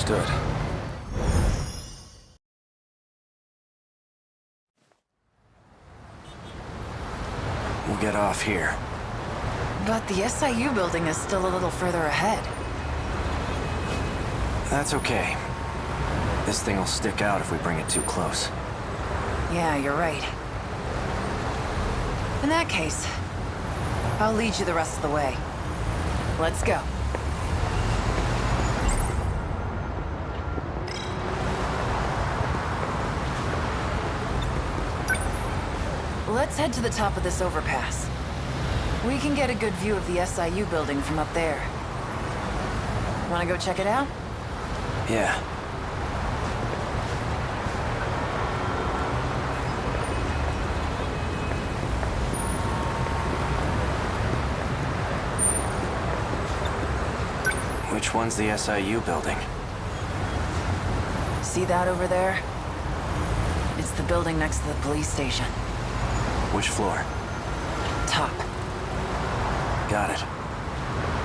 Understood. We'll get off here. But the SIU building is still a little further ahead. That's okay. This thing will stick out if we bring it too close. Yeah, you're right. In that case, I'll lead you the rest of the way. Let's go. Let's head to the top of this overpass. We can get a good view of the SIU building from up there. Wanna go check it out? Yeah. Which one's the SIU building? See that over there? It's the building next to the police station. Which floor? Top. Got it.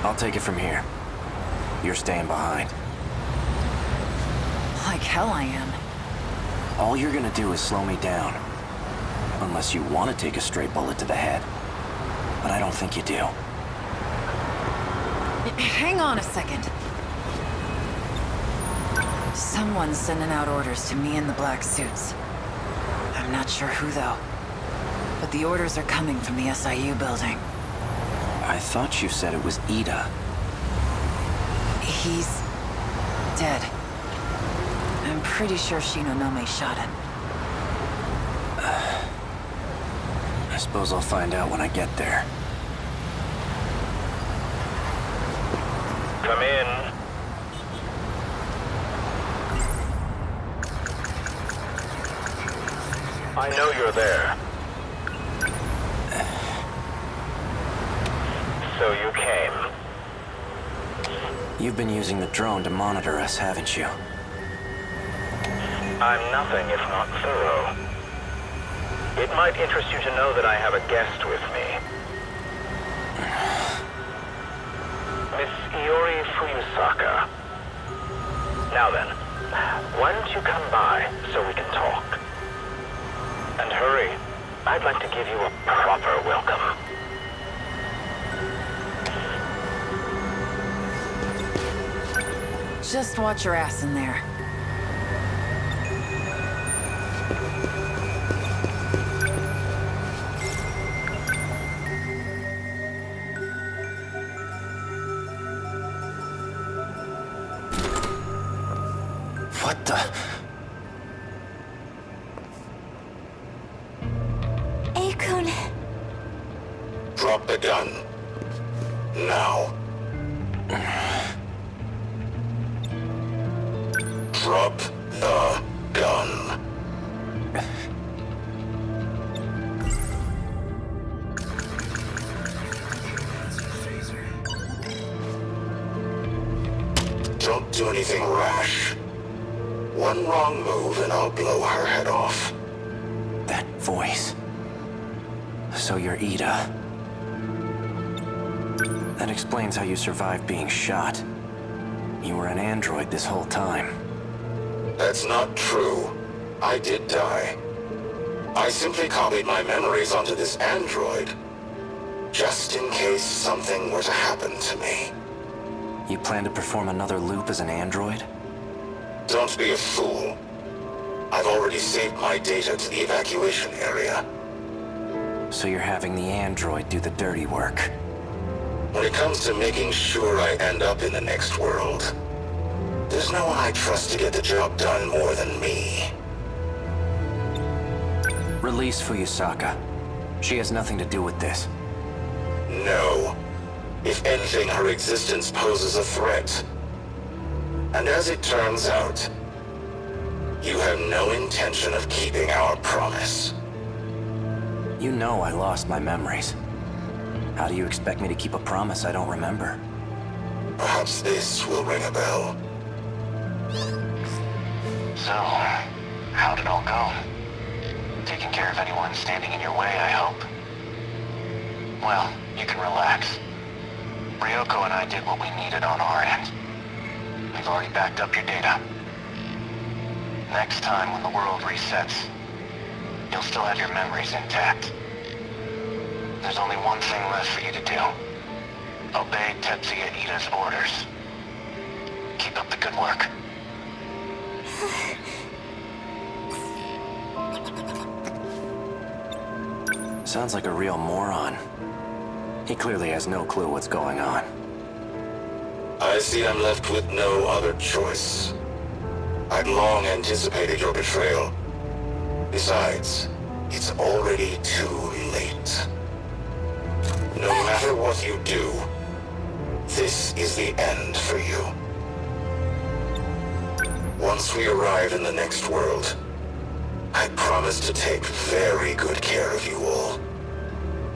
I'll take it from here. You're staying behind. Like hell I am. All you're gonna do is slow me down. Unless you want to take a straight bullet to the head. But I don't think you do. Hang on a second. Someone's sending out orders to me in the black suits. I'm not sure who though. But the orders are coming from the SIU building. I thought you said it was Ida. He's dead. I'm pretty sure Shinonome shot him. I suppose I'll find out when I get there. Come in. I know you're there. So you came. You've been using the drone to monitor us, haven't you? I'm nothing if not thorough. It might interest you to know that I have a guest with me. Miss Iori Fuyusaka. Now then, why don't you come by so we can talk? And hurry. I'd like to give you a proper welcome. Just watch your ass in there. What the? Akun. Drop the gun. Now. Drop the gun. Don't do anything rash. One wrong move and I'll blow her head off. That voice. So you're Ida. That explains how you survived being shot. You were an android this whole time. That's not true. I did die. I simply copied my memories onto this android, just in case something were to happen to me. You plan to perform another loop as an android? Don't be a fool. I've already saved my data to the evacuation area. So you're having the android do the dirty work. When it comes to making sure I end up in the next world, there's no one I trust to get the job done more than me. Release Fuyusaka. She has nothing to do with this. No. If anything, her existence poses a threat. And as it turns out, you have no intention of keeping our promise. You know I lost my memories. How do you expect me to keep a promise I don't remember? Perhaps this will ring a bell. So, how'd it all go? Taking care of anyone standing in your way, I hope. Well, you can relax. Ryoko and I did what we needed on our end. We've already backed up your data. Next time when the world resets, you'll still have your memories intact. There's only one thing left for you to do. Obey Tetsuya Ida's orders. Keep up the good work. Sounds like a real moron. He clearly has no clue what's going on. I see I'm left with no other choice. I'd long anticipated your betrayal. Besides, it's already too late. No matter what you do, this is the end for you. Once we arrive in the next world, I promise to take very good care of you all.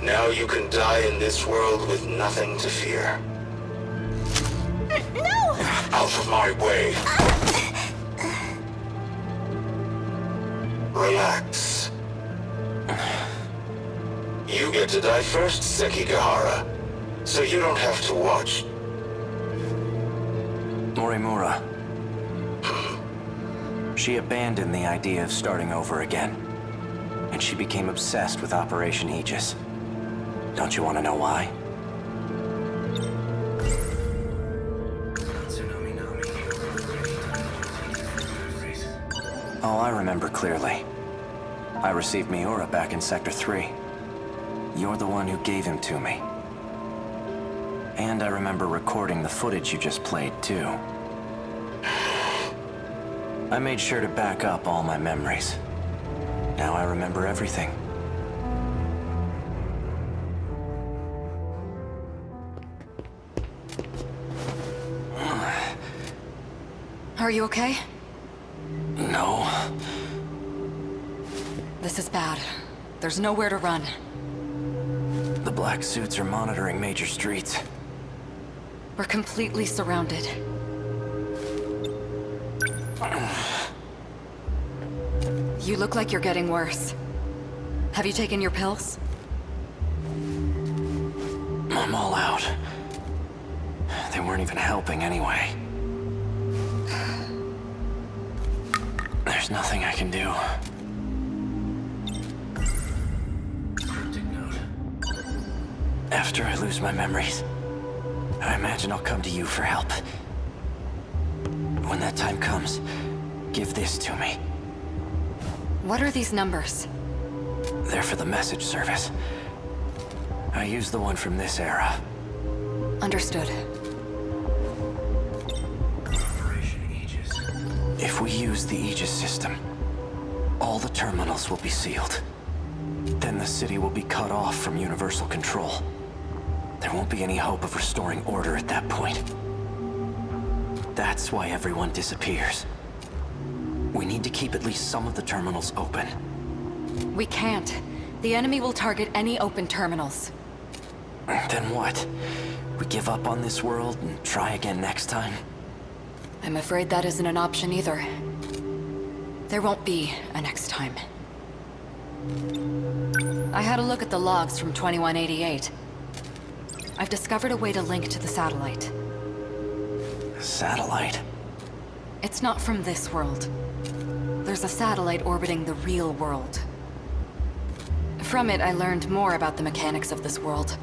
Now you can die in this world with nothing to fear. No! Out of my way. Relax. You get to die first, SEKIGAHARA, so you don't have to watch. Morimura. She abandoned the idea of starting over again, and she became obsessed with Operation Aegis. Don't you want to know why? Oh, I remember clearly. I received Miura back in Sector 3. You're the one who gave him to me. And I remember recording the footage you just played, too. I made sure to back up all my memories. Now I remember everything. Are you okay? No. This is bad. There's nowhere to run. The black suits are monitoring major streets. We're completely surrounded. You look like you're getting worse. Have you taken your pills? I'm all out. They weren't even helping anyway. There's nothing I can do. Cryptic note. After I lose my memories, I imagine I'll come to you for help. When that time comes, give this to me. What are these numbers? They're for the message service. I use the one from this era. Understood. Operation Aegis. If we use the Aegis system, all the terminals will be sealed. Then the city will be cut off from universal control. There won't be any hope of restoring order at that point. That's why everyone disappears. We need to keep at least some of the terminals open. We can't. The enemy will target any open terminals. Then what? We give up on this world and try again next time? I'm afraid that isn't an option either. There won't be a next time. I had a look at the logs from 2188. I've discovered a way to link to the satellite. Satellite? It's not from this world. There's a satellite orbiting the real world. From it, I learned more about the mechanics of this world.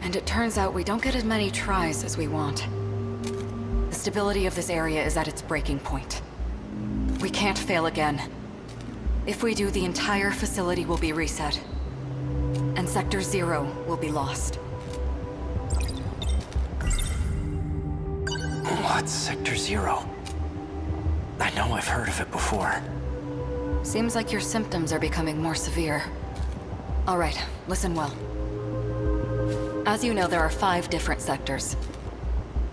And it turns out we don't get as many tries as we want. The stability of this area is at its breaking point. We can't fail again. If we do, the entire facility will be reset. And Sector 0 will be lost. What's Sector 0? I know I've heard of it before. Seems like your symptoms are becoming more severe. All right, listen well. As you know, there are 5 different sectors.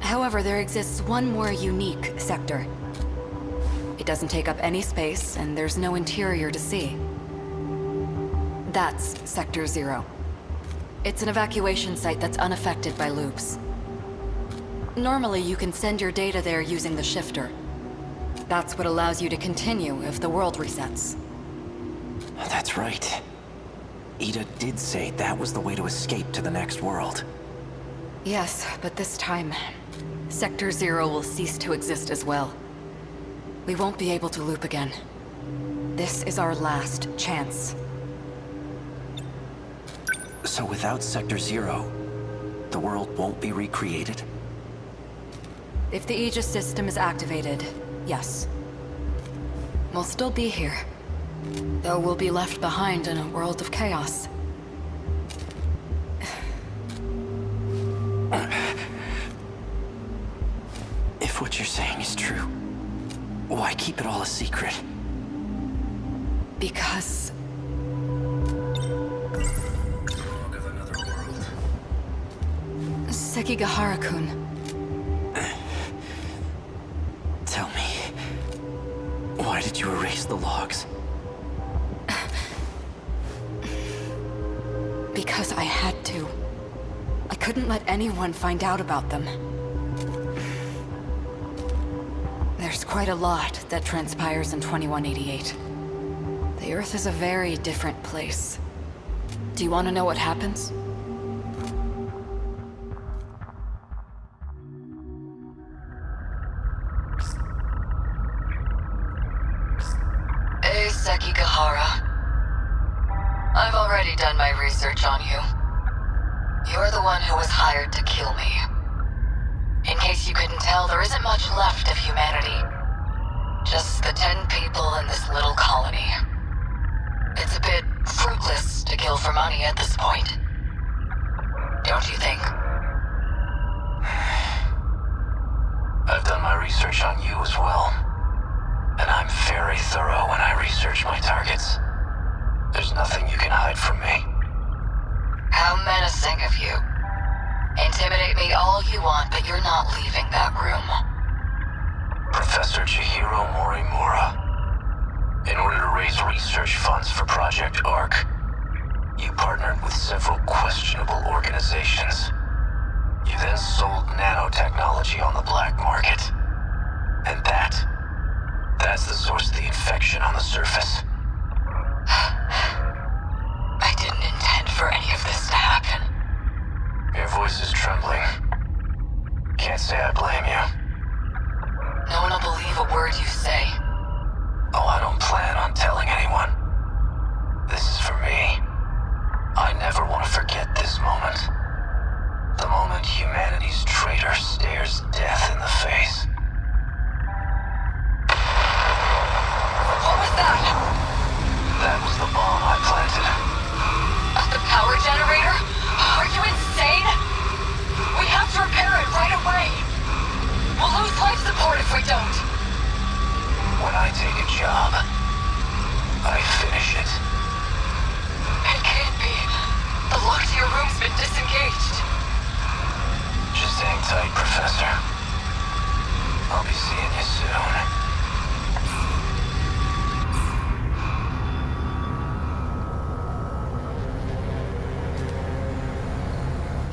However, there exists one more unique sector. It doesn't take up any space, and there's no interior to see. That's Sector 0. It's an evacuation site that's unaffected by loops. Normally, you can send your data there using the shifter. That's what allows you to continue if the world resets. That's right. Ida did say that was the way to escape to the next world. Yes, but this time, Sector Zero will cease to exist as well. We won't be able to loop again. This is our last chance. So without Sector Zero, the world won't be recreated? If the Aegis system is activated, yes. We'll still be here. Though we'll be left behind in a world of chaos. If what you're saying is true, why keep it all a secret? Because... SEKIGAHARA-kun. Tell me, why did you erase the logs? Because I had to. I couldn't let anyone find out about them. There's quite a lot that transpires in 2188. The Earth is a very different place. Do you want to know what happens? Hey, SEKIGAHARA. I've already done my research on you. You're the one who was hired to kill me. In case you couldn't tell, there isn't much left of humanity. Just the 10 people in this little colony. It's a bit fruitless to kill for money at this point. Don't you think? I've done my research on you as well. And I'm very thorough when I research my targets. There's nothing you can hide from me. How menacing of you. Intimidate me all you want, but you're not leaving that room. Professor Chihiro Morimura. In order to raise research funds for Project ARC, you partnered with several questionable organizations. You then sold nanotechnology on the black market. And that's the source of the infection on the surface. I didn't intend for any of this to happen. Your voice is trembling. Can't say I blame you. No one will believe a word you say. Oh, I don't plan on telling anyone. This is for me. I never want to forget this moment. The moment humanity's traitor stares death in the face. What was that? That was the bomb I planted. The power generator? Are you insane? We have to repair it right away. We'll lose life support if we don't. When I take a job, I finish it. It can't be. The lock to your room's been disengaged. Just hang tight, Professor. I'll be seeing you soon.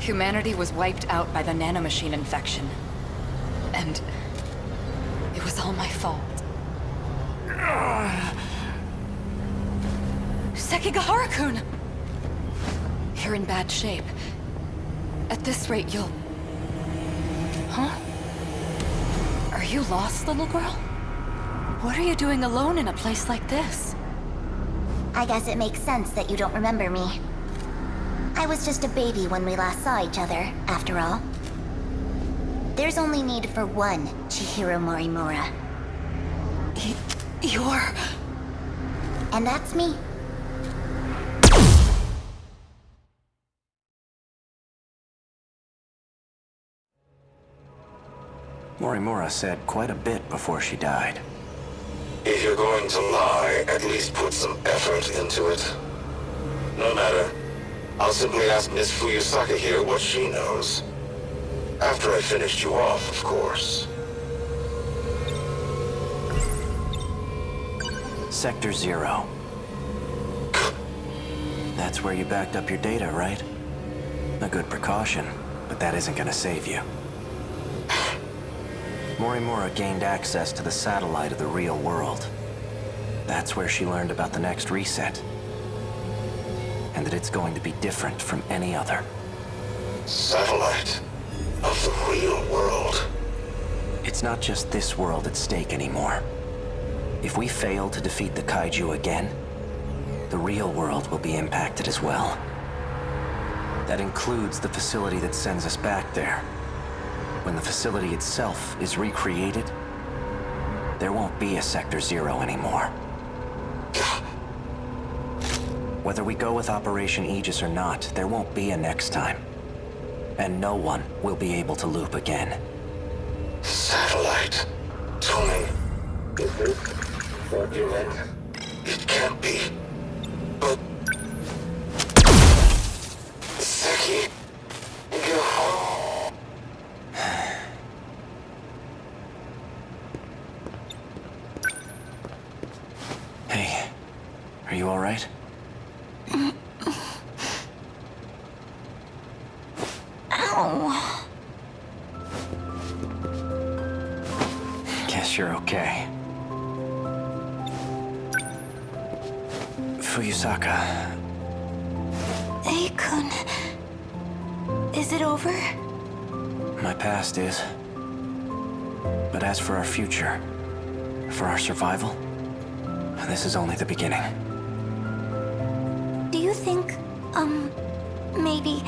Humanity was wiped out by the nanomachine infection. And it was all my fault. SEKIGAHARA-kun! You're in bad shape. At this rate, you'll... Huh? Are you lost, little girl? What are you doing alone in a place like this? I guess it makes sense that you don't remember me. I was just a baby when we last saw each other, after all. There's only need for one Chihiro Morimura. You're... And that's me. Morimura said quite a bit before she died. If you're going to lie, at least put some effort into it. No matter. I'll simply ask Miss Fuyusaka here what she knows. After I finished you off, of course. Sector Zero. That's where you backed up your data, right? A good precaution, but that isn't gonna save you. Morimura gained access to the satellite of the real world. That's where she learned about the next reset. And that it's going to be different from any other. Satellite of the real world. It's not just this world at stake anymore. If we fail to defeat the kaiju again, the real world will be impacted as well. That includes the facility that sends us back there. When the facility itself is recreated, there won't be a Sector Zero anymore. Whether we go with Operation Aegis or not, there won't be a next time. And no one will be able to loop again. Satellite. Tony. Is this what you meant? It can't be. But... Seki... Hey, are you all right? Ow. Guess you're okay. Fuyusaka, Hey-kun. Is it over? my past is. But as for our future, for our survival, this is only the beginning. Do you think, maybe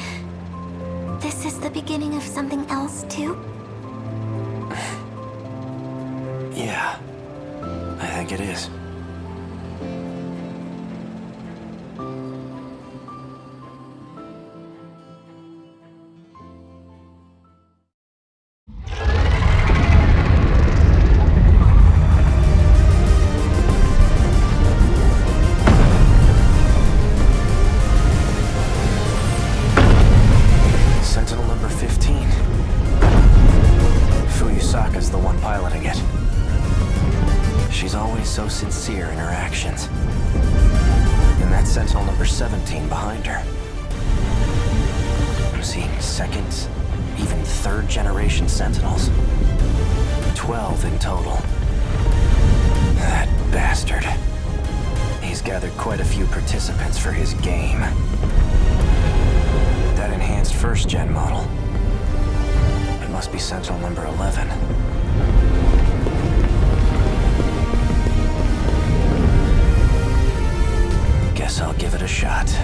this is the beginning of something else too? Yeah, I think it is. Sentinel number 15. Fuyusaka's the one piloting it. She's always so sincere in her actions. And that's Sentinel number 17 behind her. I'm seeing second, even third generation Sentinels. 12 in total. That bastard. He's gathered quite a few participants for his game. That enhanced first-gen model. It must be Sentinel number 11. Guess I'll give it a shot.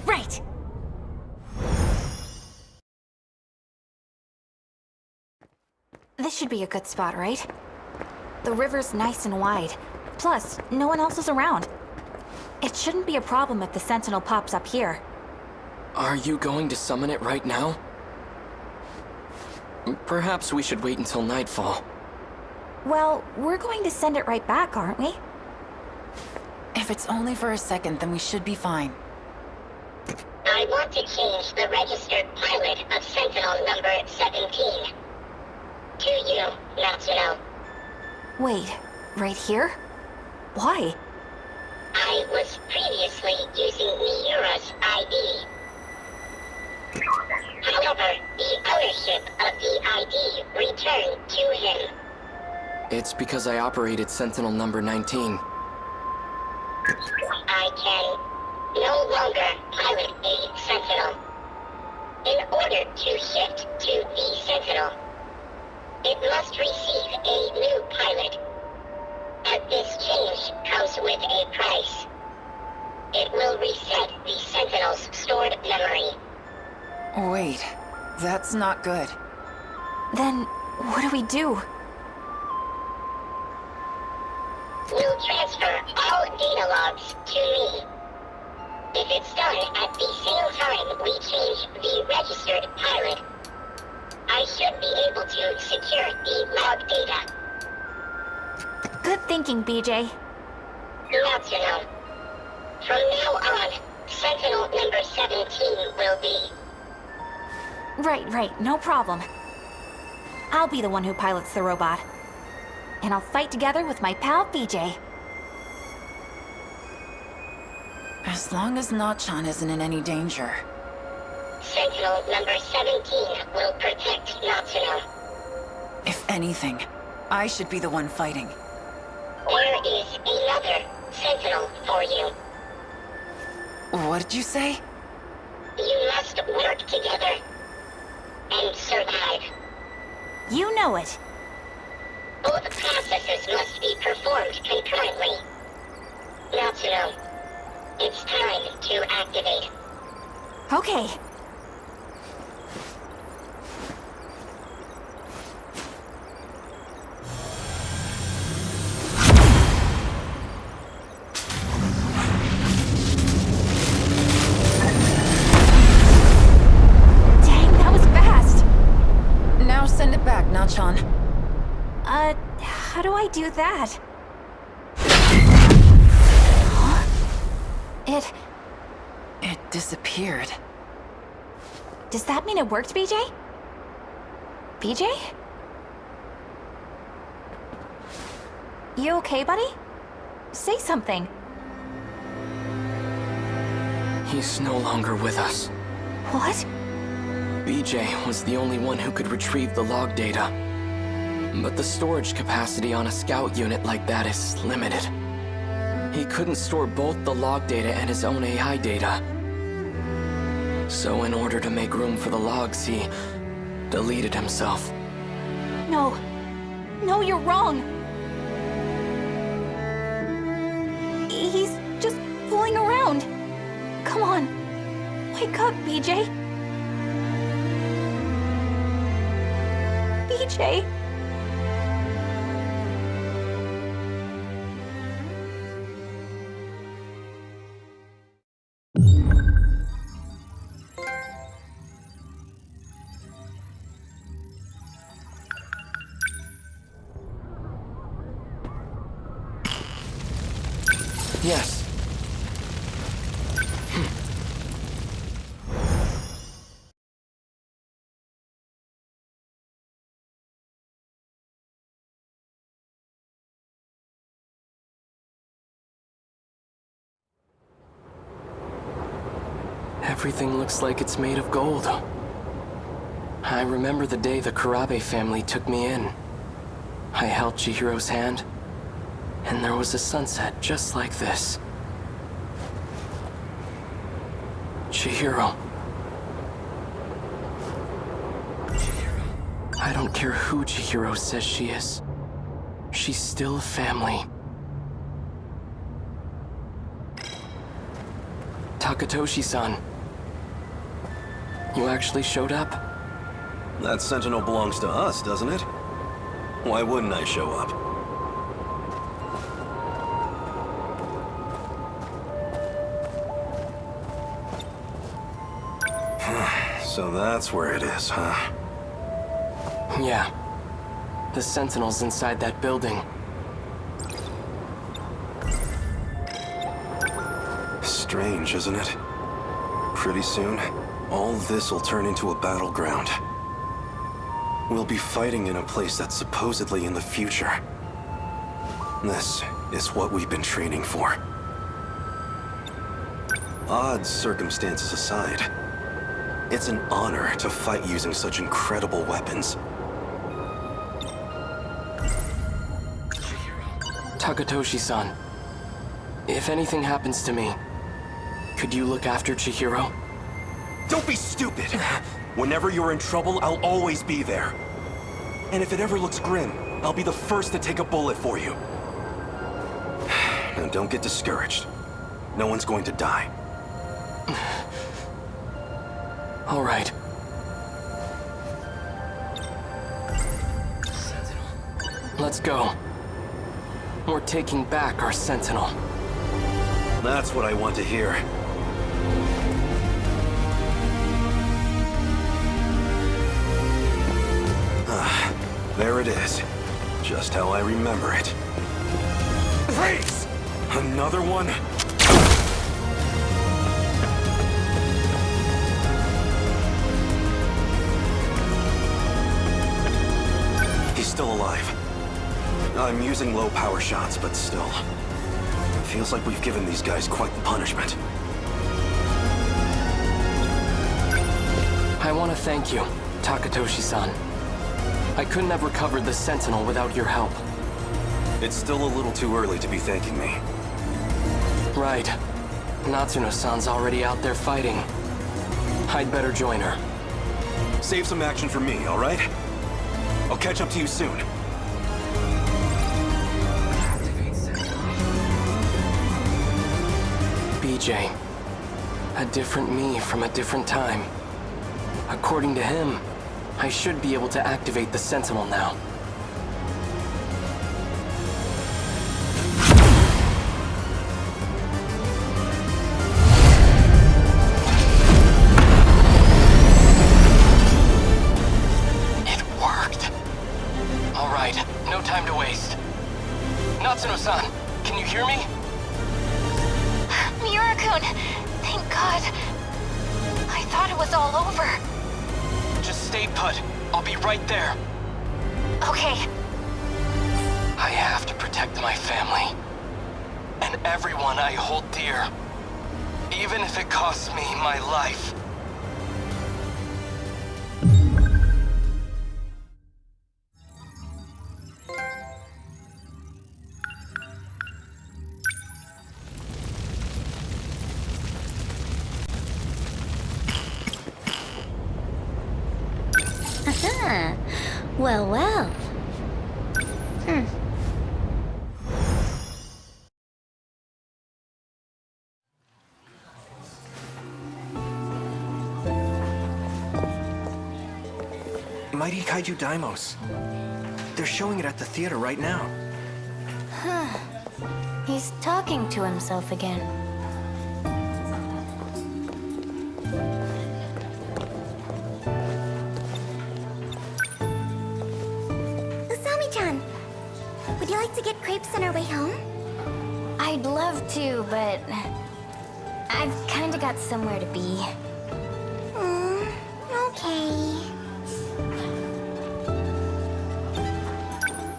Right! This should be a good spot, right? The river's nice and wide. Plus, no one else is around. It shouldn't be a problem if the Sentinel pops up here. Are you going to summon it right now? Perhaps we should wait until nightfall. Well, we're going to send it right back, aren't we? If it's only for a second, then we should be fine. I want to change the registered pilot of Sentinel number 17. To you, Natsuno. Wait, right here? Why? I was previously using Miura's ID. However, the ownership of the ID returned to him. It's because I operated Sentinel number 19. I can no longer pilot a Sentinel. In order to shift to the Sentinel, it must receive a new pilot. And this change comes with a price. It will reset the Sentinel's stored memory. Wait, that's not good. Then, what do we do? We'll transfer all data logs to me. If it's done at the same time we change the registered pilot, I should be able to secure the log data. Good thinking, BJ. Natsuno. From now on, Sentinel number 17 will be. Right, no problem. I'll be the one who pilots the robot. And I'll fight together with my pal BJ. As long as Nachan isn't in any danger. Sentinel number 17 will protect Natsuno. If anything, I should be the one fighting. There is another Sentinel for you. What did you say? You must work together and survive. You know it. Both processes must be performed concurrently. Natsuno, it's time to activate. Okay. Dang, that was fast. Now send it back, Nachan. How do I do that? Huh? It disappeared. Does that mean it worked, BJ? BJ? You okay, buddy? Say something. He's no longer with us. What? BJ was the only one who could retrieve the log data. But the storage capacity on a scout unit like that is limited. He couldn't store both the log data and his own AI data. So in order to make room for the logs, he deleted himself. No. No, you're wrong. He's just fooling around. Come on. Wake up, BJ. BJ. Yes. Everything looks like it's made of gold. I remember the day the Kurabe family took me in. I held Chihiro's hand, and there was a sunset just like this. Chihiro. I don't care who Chihiro says she is. She's still family. Takatoshi-san. You actually showed up? That Sentinel belongs to us, doesn't it? Why wouldn't I show up? So that's where it is, huh? Yeah. The Sentinels inside that building. Strange, isn't it? Pretty soon, all this will turn into a battleground. We'll be fighting in a place that's supposedly in the future. This is what we've been training for. Odd circumstances aside, it's an honor to fight using such incredible weapons. Takatoshi-san, if anything happens to me, could you look after Chihiro? Don't be stupid! Whenever you're in trouble, I'll always be there. And if it ever looks grim, I'll be the first to take a bullet for you. Now don't get discouraged. No one's going to die. All right. Let's go. We're taking back our Sentinel. That's what I want to hear. There it is. Just how I remember it. Freeze! Another one? I'm using low power shots, but still. Feels like we've given these guys quite the punishment. I want to thank you, Takatoshi-san. I couldn't have recovered the Sentinel without your help. It's still a little too early to be thanking me. Right. Natsuno-san's already out there fighting. I'd better join her. Save some action for me, all right? I'll catch up to you soon. BJ. A different me from a different time. According to him, I should be able to activate the Sentinel now. It worked. All right, no time to waste. Natsuno-san, can you hear me? Miura-kun! Thank God. I thought it was all over. Just stay put. I'll be right there. Okay. I have to protect my family. And everyone I hold dear. Even if it costs me my life. Aha! Well, well. Mighty Kaiju Daimos. They're showing it at the theater right now. He's talking to himself again. Usami-chan, would you like to get crepes on our way home? I'd love to, but I've kinda got somewhere to be. Okay.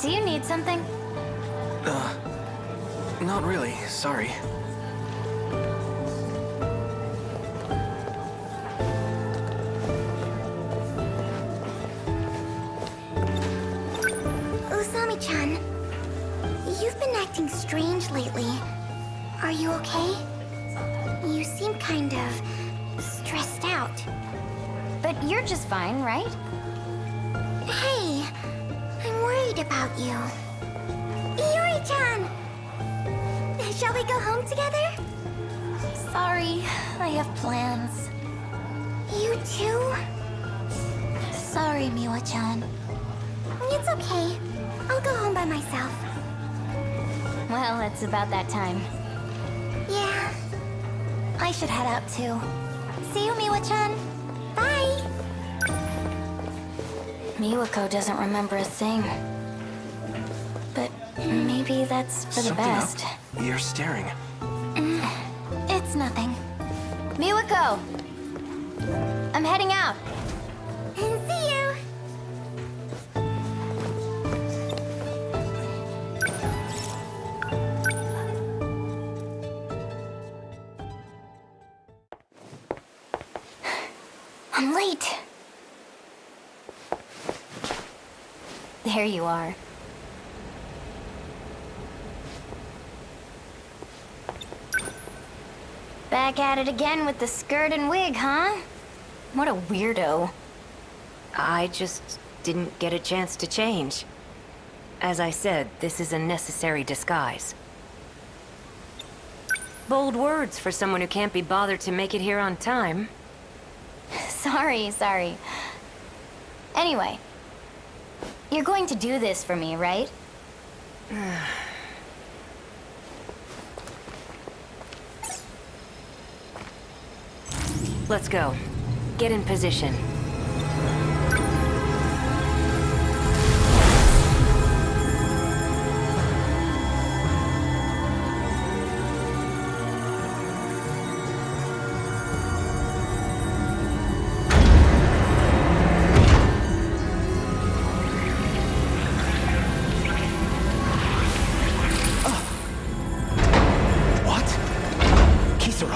Do you need something? Not really, sorry. Usami-chan, you've been acting strange lately. Are you okay? You seem kind of stressed out. But you're just fine, right? Hey, I'm worried about you. Iori-chan! Shall we go home together? Sorry, I have plans. You too? Sorry, Miwa-chan. It's okay. I'll go home by myself. Well, it's about that time. Yeah. I should head out too. See you, Miwa-chan. Bye! Miwako doesn't remember a thing. But maybe that's for the Something best. up? You're staring. It's nothing. Miwako! I'm heading out. See you! I'm late. There you are. Back at it again with the skirt and wig, huh? What a weirdo. I just didn't get a chance to change. As I said, this is a necessary disguise. Bold words for someone who can't be bothered to make it here on time. Sorry. Anyway, you're going to do this for me, right? Let's go. Get in position.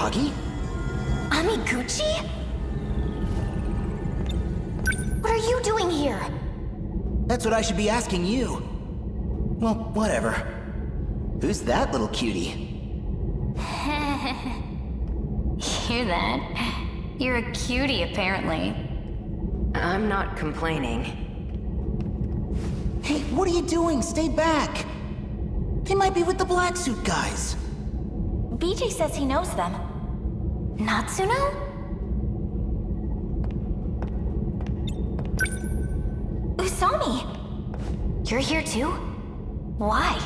Kisaragi? Amiguchi? What are you doing here? That's what I should be asking you. Well, whatever. Who's that little cutie? Hear that? You're a cutie, apparently. I'm not complaining. Hey, what are you doing? Stay back! They might be with the black suit guys. BJ says he knows them. Natsuno? Usami! You're here too? Why?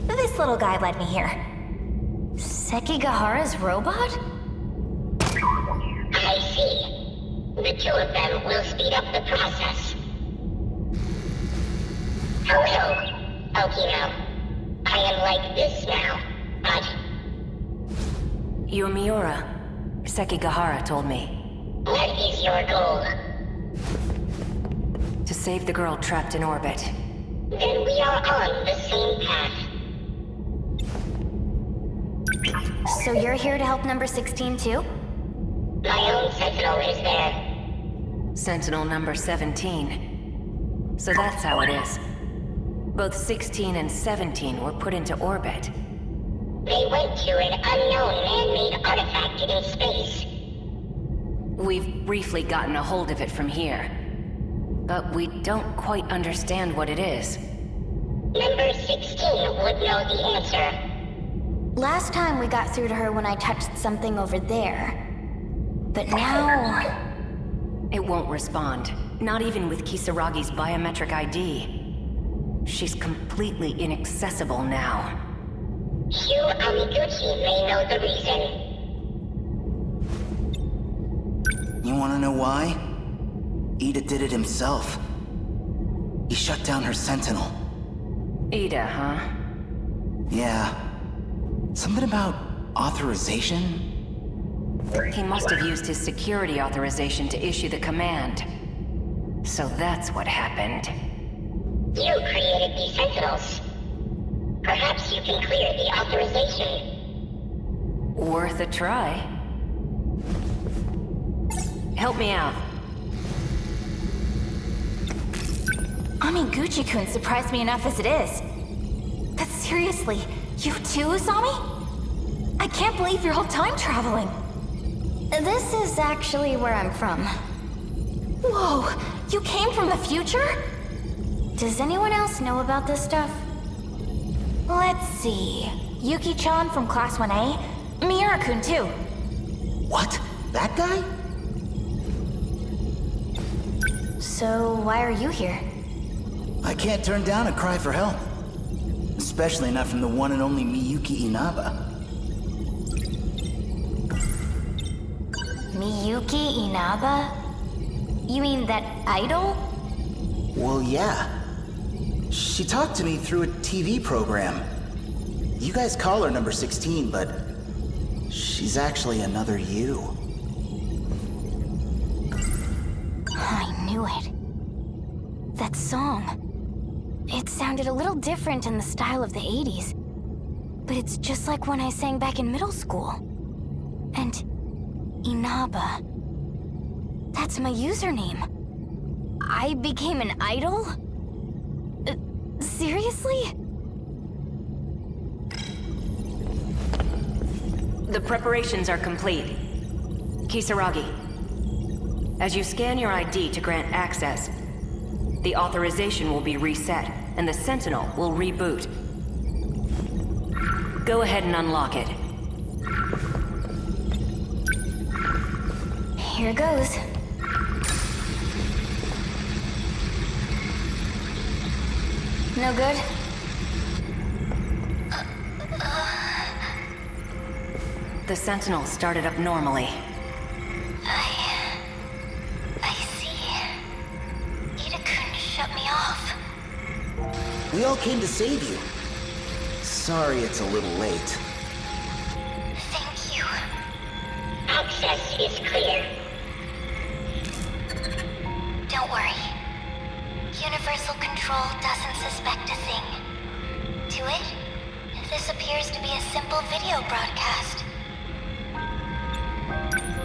This little guy led me here. Sekigahara's robot? I see. The two of them will speed up the process. Hello, Okino. I am like this now, but... You're Miura. Sekigahara told me. What is your goal? To save the girl trapped in orbit. Then we are on the same path. So you're here to help number 16 too? My own Sentinel is there. Sentinel number 17. So that's how it is. Both 16 and 17 were put into orbit. They went to an unknown man-made artifact in space. We've briefly gotten a hold of it from here. But we don't quite understand what it is. Number 16 would know the answer. Last time we got through to her when I touched something over there. But now... It won't respond. Not even with Kisaragi's biometric ID. She's completely inaccessible now. Hugh Amiguchi may know the reason. You wanna know why? Ida did it himself. He shut down her Sentinel. Ida, huh? Yeah. Something about authorization? He must have used his security authorization to issue the command. So that's what happened. You created these Sentinels. Perhaps you can clear the authorization. Worth a try. Help me out. Amiguchi-kun surprised me enough as it is. But seriously, you too, Usami? I can't believe you're all time traveling. This is actually where I'm from. Whoa, you came from the future? Does anyone else know about this stuff? Let's see. Yuki-chan from Class 1A? Miura-kun too. What? That guy? So why are you here? I can't turn down a cry for help. Especially not from the one and only Miyuki Inaba. Miyuki Inaba? You mean that idol? Well, yeah. She talked to me through a TV program. You guys call her number 16, but she's actually another you. I knew it. That song. It sounded a little different in the style of the 80s. But it's just like when I sang back in middle school. And Inaba. That's my username. I became an idol? Seriously? The preparations are complete. Kisaragi, as you scan your ID to grant access, the authorization will be reset, and the Sentinel will reboot. Go ahead and unlock it. Here goes. No good? The Sentinel started up normally. I see. Ida-kun shut me off. We all came to save you. Sorry it's a little late. Thank you. Access is clear. Don't worry. Universal Control doesn't suspect a thing. To it, This appears to be a simple video broadcast.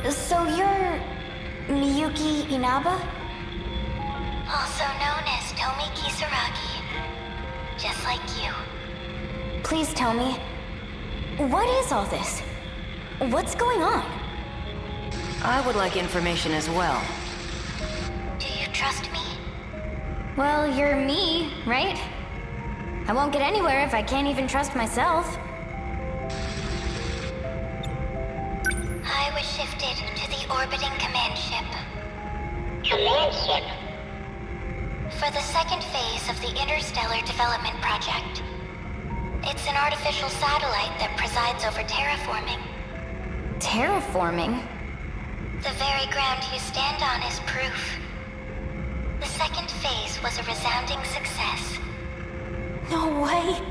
So you're Miyuki Inaba? Also known as Tomi Kisaragi. Just like you. Please tell me, what is all this? What's going on? I would like information as well. Do you trust me? Well, you're me, right? I won't get anywhere if I can't even trust myself. I was shifted to the orbiting command ship. Command ship? For the second phase of the Interstellar Development Project. It's an artificial satellite that presides over terraforming. Terraforming? The very ground you stand on is proof. The second phase was a resounding success. No way!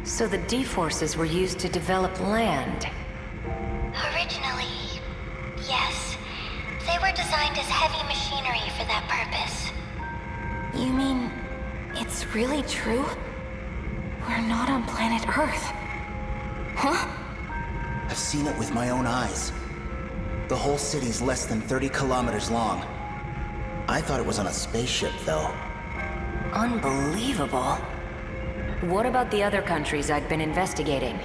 So the D-forces were used to develop land. Originally, yes. They were designed as heavy machinery for that purpose. You mean, it's really true? We're not on planet Earth. Huh? I've seen it with my own eyes. The whole city's less than 30 kilometers long. I thought it was on a spaceship, though. Unbelievable. What about the other countries I'd been investigating?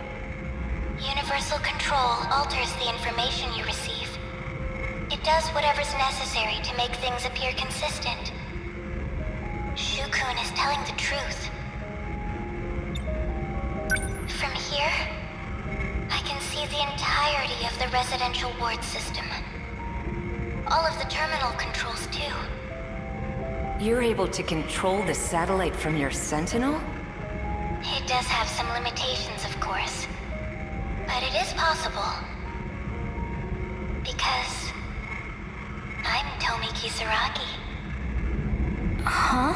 Universal control alters the information you receive. It does whatever's necessary to make things appear consistent. Shukun is telling the truth. From here, I can see the entirety of the residential ward system. All of the terminal controls, too. You're able to control the satellite from your Sentinel? It does have some limitations, of course. But it is possible. Because I'm Tomi Kisaragi. Huh?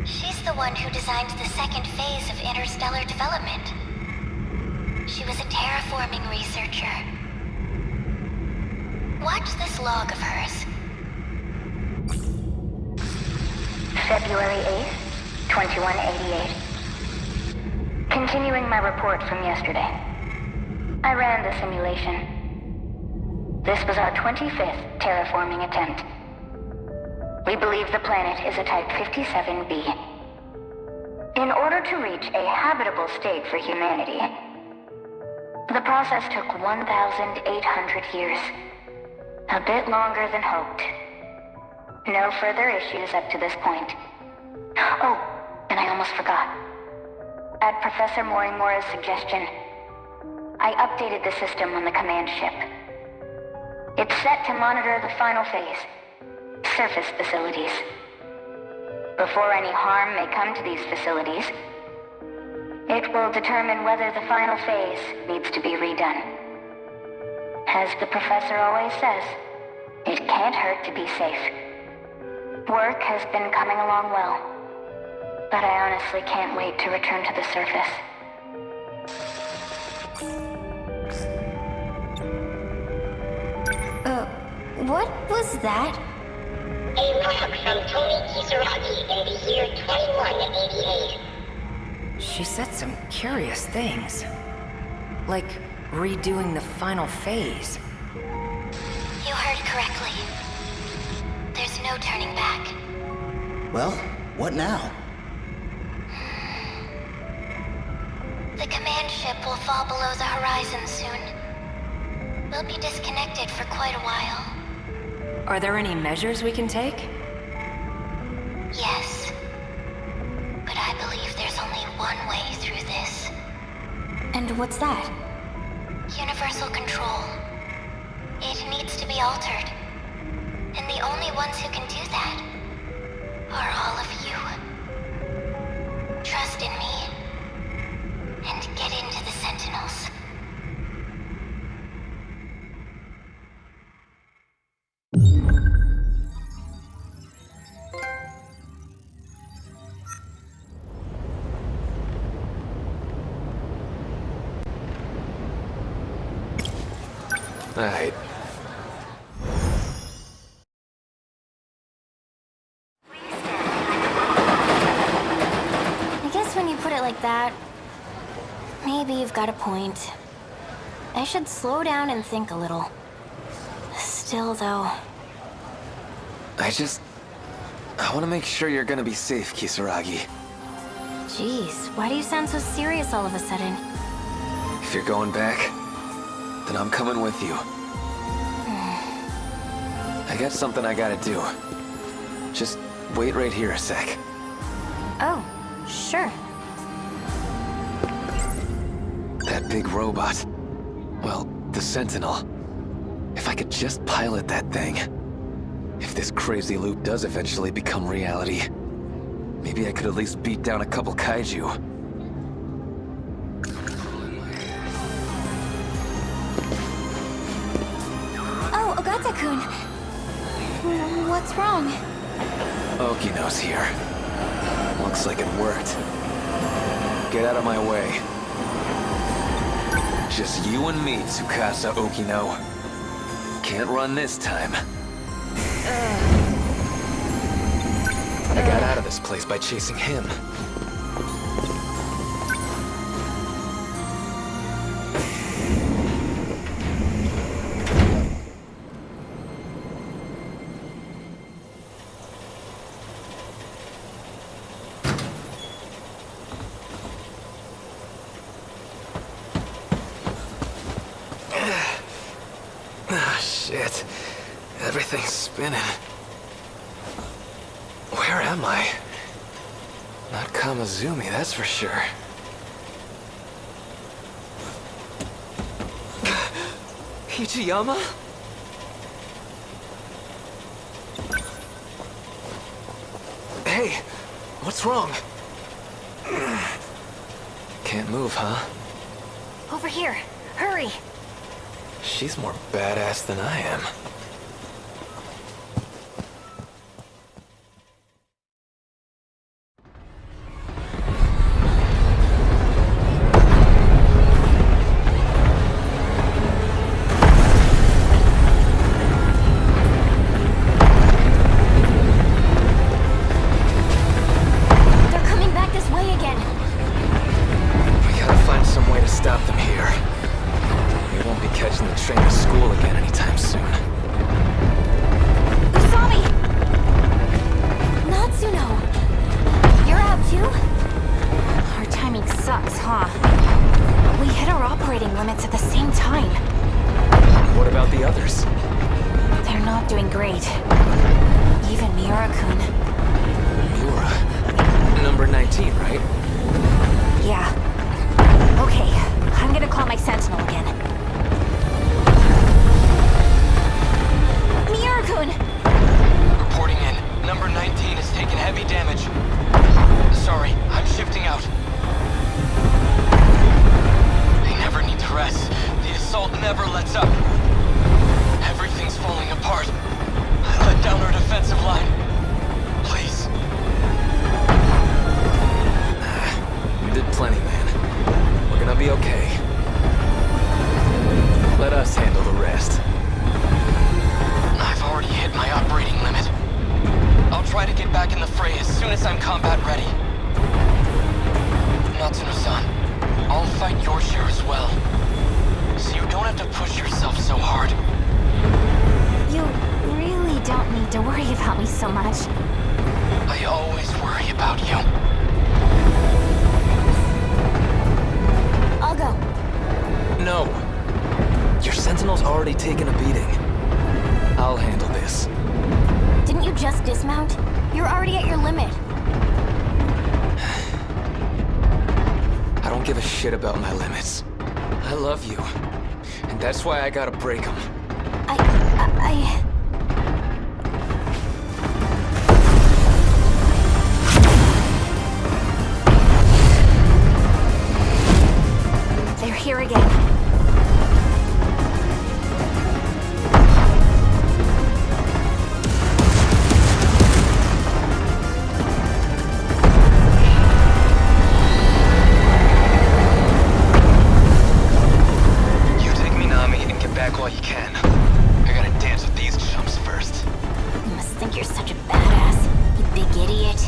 She's the one who designed the second phase of interstellar development. She was a terraforming researcher. Watch this log of hers. February 8th, 2188. Continuing my report from yesterday. I ran the simulation. This was our 25th terraforming attempt. We believe the planet is a Type 57b. In order to reach a habitable state for humanity, the process took 1,800 years. A bit longer than hoped. No further issues up to this point. Oh, and I almost forgot. At Professor Morimura's suggestion, I updated the system on the command ship. It's set to monitor the final phase, surface facilities. Before any harm may come to these facilities, it will determine whether the final phase needs to be redone. As the professor always says, it can't hurt to be safe. Work has been coming along well, but I honestly can't wait to return to the surface. What was that? A log from Tomi Kisaragi in the year 2188. She said some curious things. Like redoing the final phase. You heard correctly. There's no turning back. Well, what now? The command ship will fall below the horizon soon. We'll be disconnected for quite a while. Are there any measures we can take? Yes. But I believe there's only one way through this. And what's that? Universal control. It needs to be altered. And the only ones who can do that are all of you. Trust in me. And get into the Sentinels. Alright. I guess when you put it like that, Maybe you've got a point. I should slow down and think a little. Still, though... I want to make sure you're gonna be safe, Kisaragi. Jeez, why do you sound so serious all of a sudden? If you're going back, then I'm coming with you. I got something I gotta do. Just wait right here a sec. Oh, sure. That big robot. Well, the Sentinel. If I could just pilot that thing. If this crazy loop does eventually become reality, maybe I could at least beat down a couple kaiju. Oh, Ogata-kun. What's wrong? Okino's here. Looks like it worked. Get out of my way. Just you and me, Tsukasa Okino. Can't run this time. I got out of this place by chasing him. Shit. Everything's spinning. Where am I? Not Kamazumi, that's for sure. Ichiyama? Hey, what's wrong? Can't move, huh? Over here. Hurry. She's more badass than I am. They're coming back this way again. We gotta find some way to stop them here. We won't be catching the train to school again anytime soon. Usami! Natsuno! You're out too? Our timing sucks, huh? We hit our operating limits at the same time. What about the others? They're not doing great. Even Miura-kun. Miura? Number 19, right? Yeah. Okay, I'm gonna call my Sentinel again. Miura-kun! Reporting in. Number 19 has taken heavy damage. Sorry, I'm shifting out. They never need to rest. The assault never lets up. Everything's falling apart. I let down our defensive line. Please. You did plenty, man. We're gonna be okay. Let us handle the rest. I've already hit my operating limit. I'll try to get back in the fray as soon as I'm combat ready. Natsuno-san, I'll fight your share as well. So you don't have to push yourself so hard. You really don't need to worry about me so much. I always worry about you. I'll go. No. Your Sentinel's already taken a beating. I'll handle this. Didn't you just dismount? You're already at your limit. I don't give a shit about my limits. I love you. And that's why I gotta break them. They're here again. While you can. I gotta dance with these chumps first. You must think you're such a badass, you big idiot.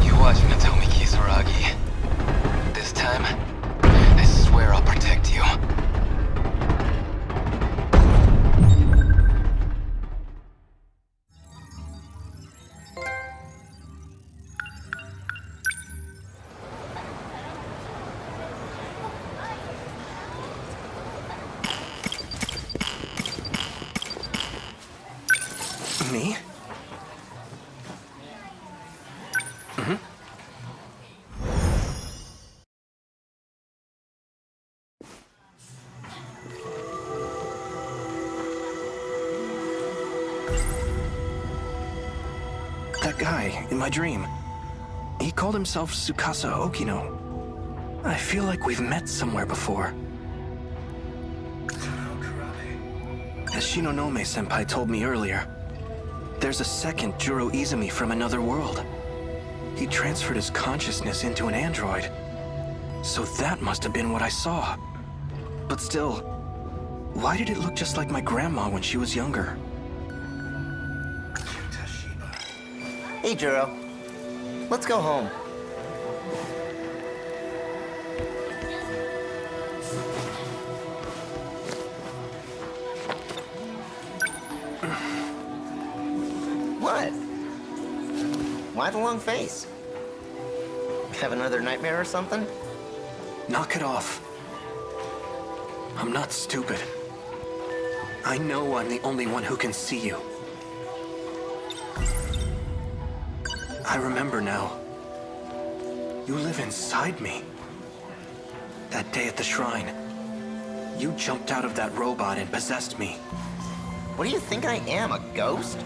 You watch me tell me, Kisaragi. Me? That guy in my dream. He called himself Tsukasa Okino. I feel like we've met somewhere before. As Shinonome-senpai told me earlier, there's a second Juro Izumi from another world. He transferred his consciousness into an android. So that must have been what I saw. But still, why did it look just like my grandma when she was younger? Hey, Juro. Let's go home. What? Why the long face? Have another nightmare or something? Knock it off. I'm not stupid. I know I'm the only one who can see you. I remember now. You live inside me. That day at the shrine, you jumped out of that robot and possessed me. What do you think I am, a ghost?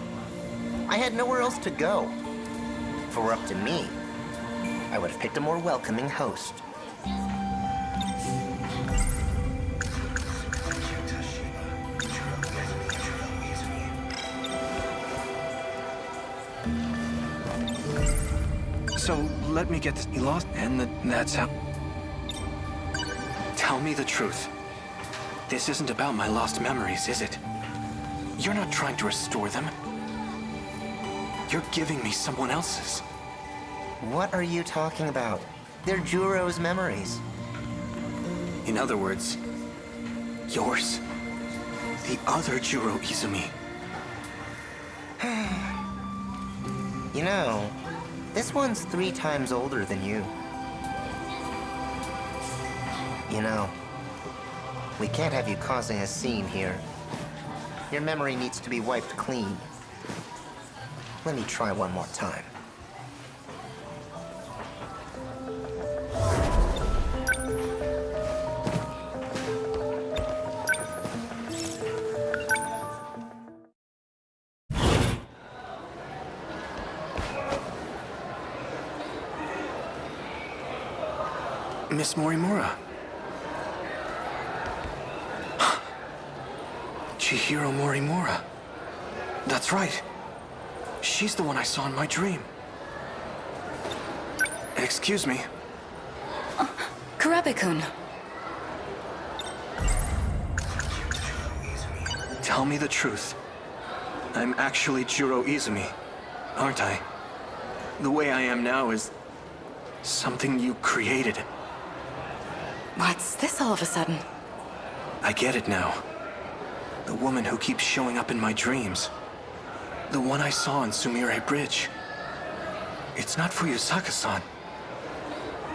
I had nowhere else to go. If it were up to me, I would have picked a more welcoming host. So, let me get this. You lost, and that's how... Tell me the truth. This isn't about my lost memories, is it? You're not trying to restore them. You're giving me someone else's. What are you talking about? They're Juro's memories. In other words, yours. The other Juro Izumi. You know, this one's 3 times older than you. You know, we can't have you causing a scene here. Your memory needs to be wiped clean. Let me try one more time. Miss Morimura. Chihiro Morimura. That's right. She's the one I saw in my dream. Excuse me. Kurabe-kun. Tell me the truth. I'm actually Juro Izumi, aren't I? The way I am now is something you created. What's this all of a sudden? I get it now. The woman who keeps showing up in my dreams. The one I saw on Sumire Bridge. It's not Fuyusaka-san.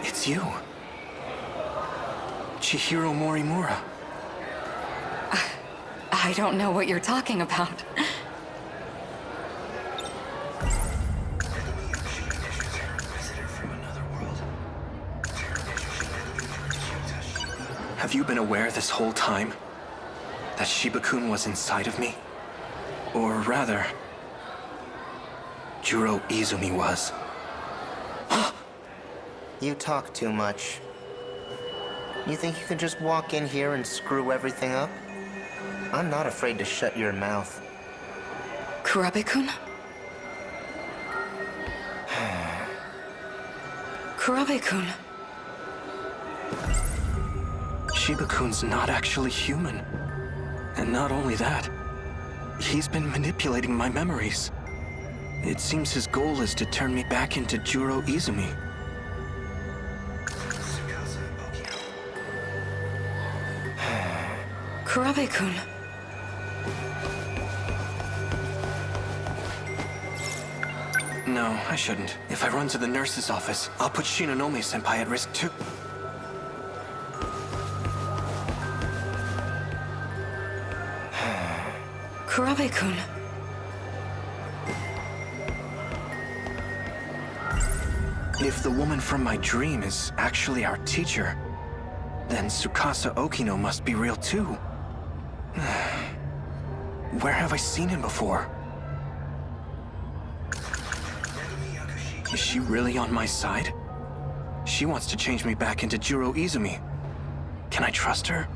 It's you. Chihiro Morimura. I don't know what you're talking about. Have you been aware this whole time that Shiba-kun was inside of me? Or rather, Juro Izumi was. You talk too much. You think you can just walk in here and screw everything up? I'm not afraid to shut your mouth. Kurabe-kun? Kurabe-kun. Shiba-kun's not actually human. And not only that, he's been manipulating my memories. It seems his goal is to turn me back into Juro Izumi. Kurabe-kun. No, I shouldn't. If I run to the nurse's office, I'll put Shinonome-senpai at risk too. Kurabe-kun. If the woman from my dream is actually our teacher, then Tsukasa Okino must be real too. Where have I seen him before? Is she really on my side? She wants to change me back into Juro Izumi. Can I trust her?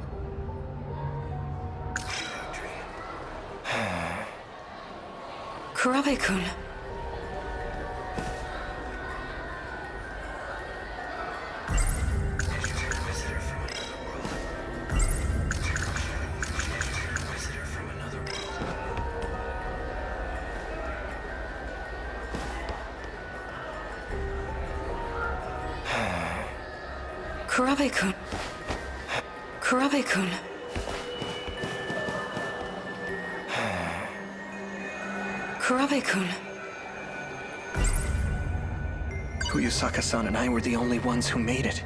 Kurabe-kun. Kurabe-kun. Kurabe-kun. Kurabe-kun. Fuyusaka-san and I were the only ones who made it.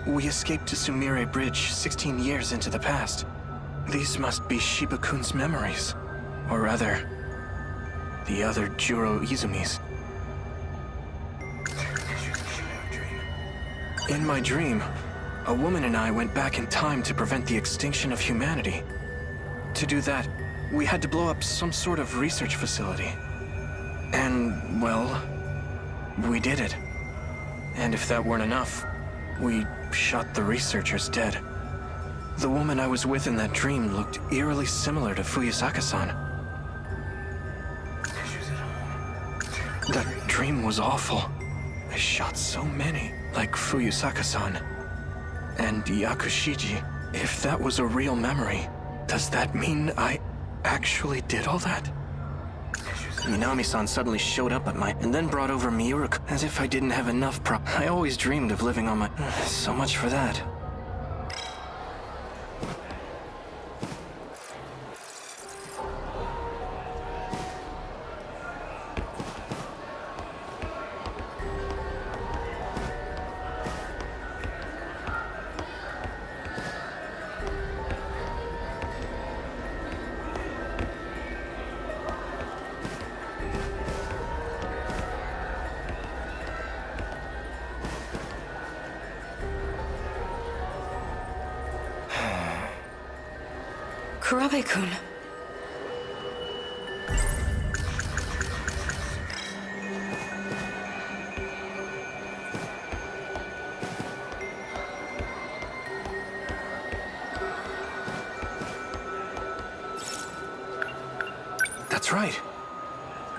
We escaped to Sumire Bridge 16 years into the past. These must be Shiba-kun's memories. Or rather, the other Juro Izumis. In my dream, a woman and I went back in time to prevent the extinction of humanity. To do that, we had to blow up some sort of research facility. And, well, we did it. And if that weren't enough, we shot the researchers dead. The woman I was with in that dream looked eerily similar to Fuyusaka-san. That dream was awful. I shot so many, like Fuyusaka-san and Yakushiji. If that was a real memory, does that mean I actually did all that? Minami-san suddenly showed up at and then brought over Miura, as if I didn't have enough I always dreamed of living on my... So much for that. Kurabe-kun. That's right.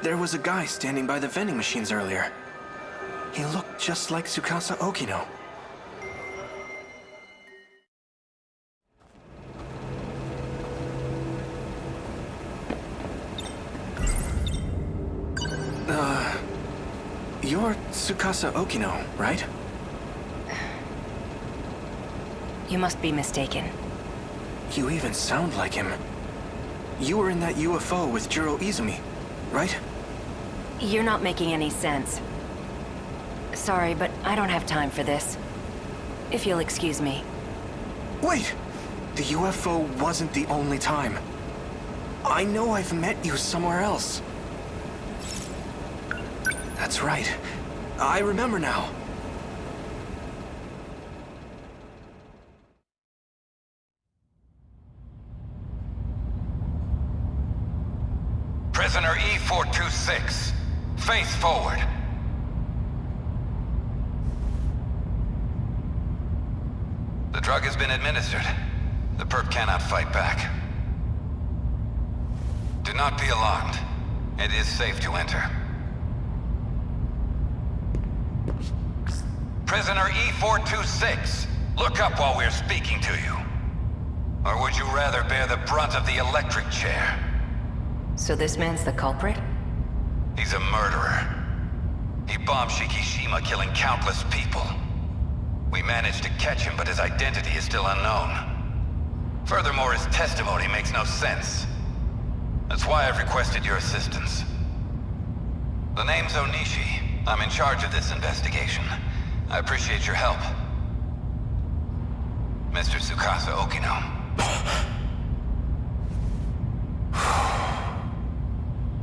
There was a guy standing by the vending machines earlier. He looked just like Tsukasa Okino. You're Tsukasa Okino, right? You must be mistaken. You even sound like him. You were in that UFO with Juro Izumi, right? You're not making any sense. Sorry, but I don't have time for this. If you'll excuse me. Wait! The UFO wasn't the only time. I know I've met you somewhere else. That's right. I remember now. Prisoner E-426, face forward. The drug has been administered. The perp cannot fight back. Do not be alarmed. It is safe to enter. Prisoner E-426, look up while we're speaking to you. Or would you rather bear the brunt of the electric chair? So this man's the culprit? He's a murderer. He bombed Shikishima, killing countless people. We managed to catch him, but his identity is still unknown. Furthermore, his testimony makes no sense. That's why I've requested your assistance. The name's Onishi. I'm in charge of this investigation. I appreciate your help. Mr. Tsukasa Okino.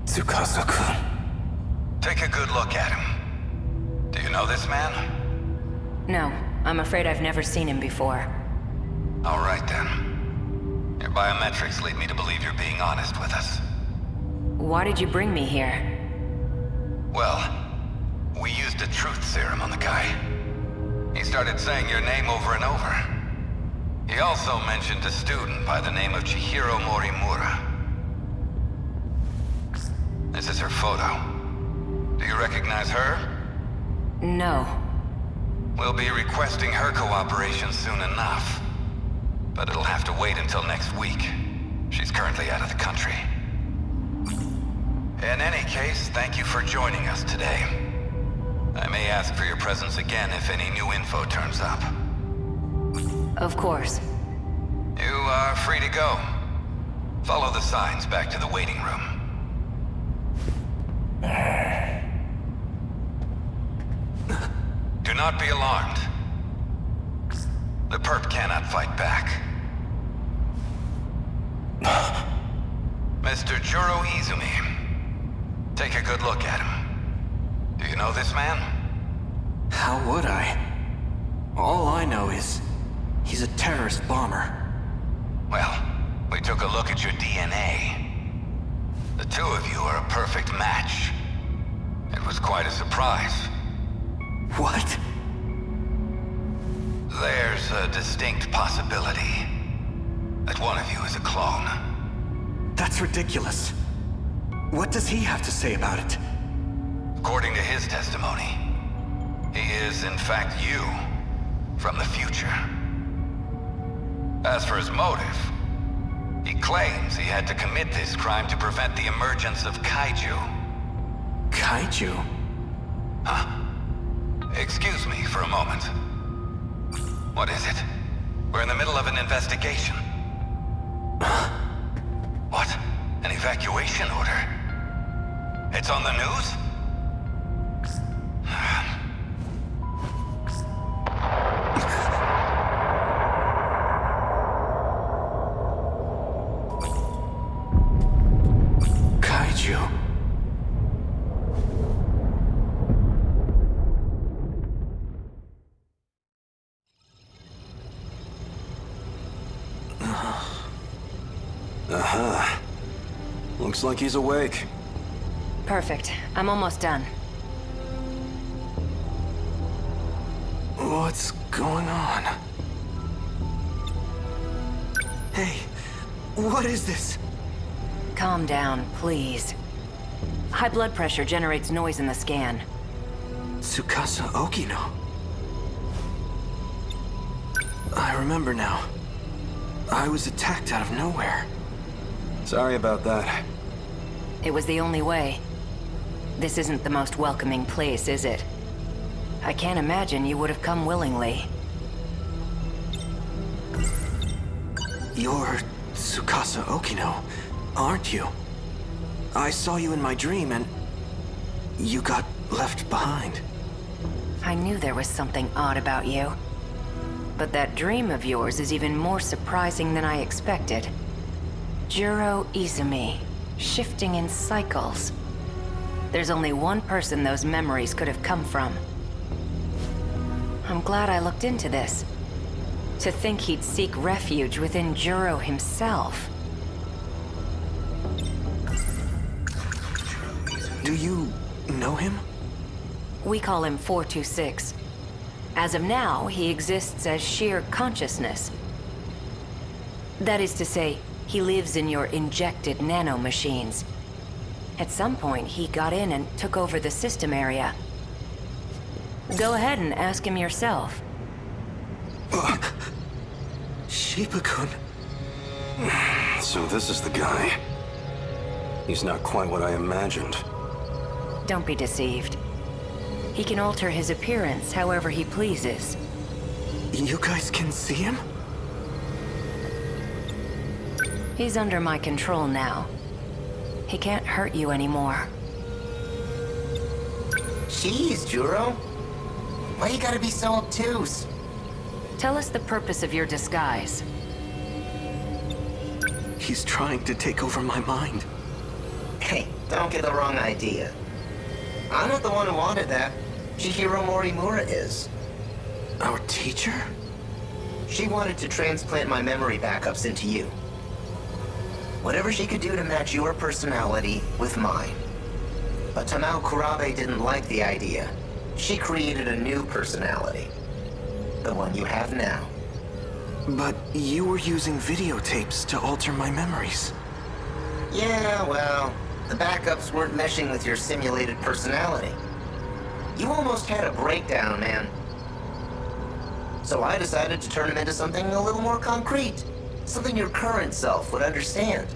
Tsukasa-kun. Take a good look at him. Do you You know this man? No, I'm afraid I've never seen him before. All right then. Your biometrics lead me to believe you're being honest with us. Why did you bring me here? Well, we used a truth serum on the guy. He started saying your name over and over. He also mentioned a student by the name of Chihiro Morimura. This is her photo. Do you recognize her? No. We'll be requesting her cooperation soon enough. But it'll have to wait until next week. She's currently out of the country. In any case, thank you for joining us today. I may ask for your presence again if any new info turns up. Of course. You are free to go. Follow the signs back to the waiting room. Do not be alarmed. The perp cannot fight back. Mr. Juro Izumi. Take a good look at him. Do you know this man? How would I? All I know is he's a terrorist bomber. Well, we took a look at your DNA. The two of you are a perfect match. It was quite a surprise. What? There's a distinct possibility that one of you is a clone. That's ridiculous. What does he have to say about it? According to his testimony, he is in fact you from the future. As for his motive, he claims he had to commit this crime to prevent the emergence of kaiju. Kaiju? Huh? Excuse me for a moment. What is it? We're in the middle of an investigation. What? An evacuation order? It's on the news? Kaiju. Aha. Looks like he's awake. Perfect. I'm almost done. What's going on? Hey, what is this? Calm down, please. High blood pressure generates noise in the scan. Tsukasa Okino. I remember now. I was attacked out of nowhere. Sorry about that. It was the only way. This isn't the most welcoming place, is it? I can't imagine you would have come willingly. You're Tsukasa Okino, aren't you? I saw you in my dream and you got left behind. I knew there was something odd about you. But that dream of yours is even more surprising than I expected. Juro Izumi, shifting in cycles. There's only one person those memories could have come from. I'm glad I looked into this. To think he'd seek refuge within Juro himself. Do you know him? We call him 426. As of now, he exists as sheer consciousness. That is to say, he lives in your injected nanomachines. At some point, he got in and took over the system area. Go ahead and ask him yourself. Shiba-kun. So this is the guy. He's not quite what I imagined. Don't be deceived. He can alter his appearance however he pleases. You guys can see him? He's under my control now. He can't hurt you anymore. Jeez, Juro. Why you gotta be so obtuse? Tell us the purpose of your disguise. He's trying to take over my mind. Hey, don't get the wrong idea. I'm not the one who wanted that. Chihiro Morimura is. Our teacher? She wanted to transplant my memory backups into you. Whatever she could do to match your personality with mine. But Tamao Kurabe didn't like the idea. She created a new personality. The one you have now. But you were using videotapes to alter my memories. Yeah, well, the backups weren't meshing with your simulated personality. You almost had a breakdown, man. So I decided to turn them into something a little more concrete. Something your current self would understand.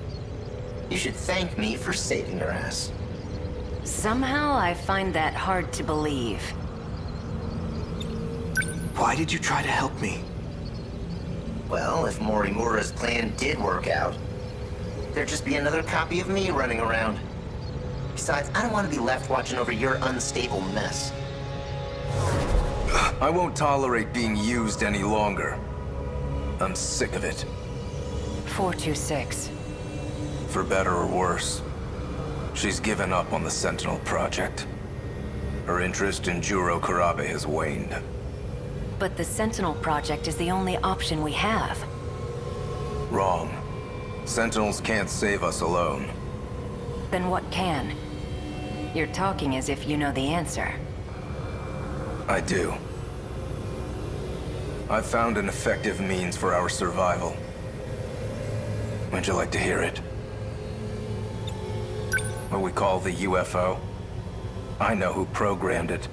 You should thank me for saving your ass. Somehow I find that hard to believe. Why did you try to help me? Well, if Morimura's plan did work out, there'd just be another copy of me running around. Besides, I don't want to be left watching over your unstable mess. I won't tolerate being used any longer. I'm sick of it. 426. For better or worse, she's given up on the Sentinel project. Her interest in Juro Kurabe has waned. But the Sentinel project is the only option we have. Wrong. Sentinels can't save us alone. Then what can? You're talking as if you know the answer. I do. I've found an effective means for our survival. Would you like to hear it? What we call the UFO? I know who programmed it.